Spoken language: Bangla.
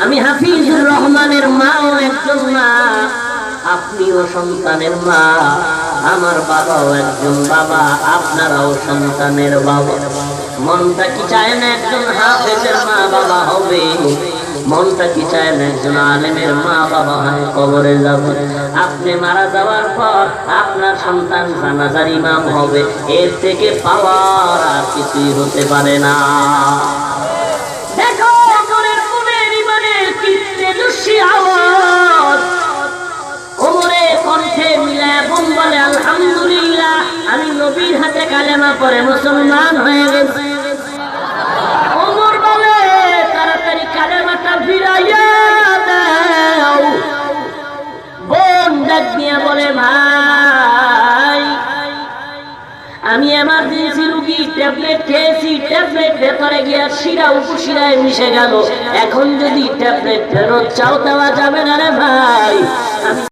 আমি হাফিজুর রহমানের মাও একজন মা, আপনিও সন্তানের মা, আমার বাবাও একজন বাবা, আপনারাও সন্তানের বাবা। মনটা কি চায় না একজন হাফেজের মা বাবা হবে? মনটা কি চায় না একজন আলেমের মা বাবা হয় কবরে যাবে? আপনি মারা যাওয়ার পর আপনার সন্তান জানাজার ইমাম হবে, এর থেকে পাওয়ার আর কিছুই হতে পারে না। দেখো ওমরের মনের ইমানের কি তেজস্বী আওয়াজ। ওমরে কণ্ঠে মিলায় বোন বলে, আলহামদুলিল্লাহ, আমি নবীর হাতে কালেমা পড়ে মুসলমান হয়ে গেছি। ওমর বলে, তাড়াতাড়ি কালেমাটা ফিরাইয়া দাও। বোন ডাক দিয়া বলে, ভাই, আমি এমার্জেন্সি রুগী, ট্যাবলেট খেয়েছি, ট্যাবলেট ভেতরে গিয়া শিরা উপশিরায় মিশে গেল, এখন যদি ট্যাবলেট ফেরত চাও দেওয়া যাবে না রে ভাই।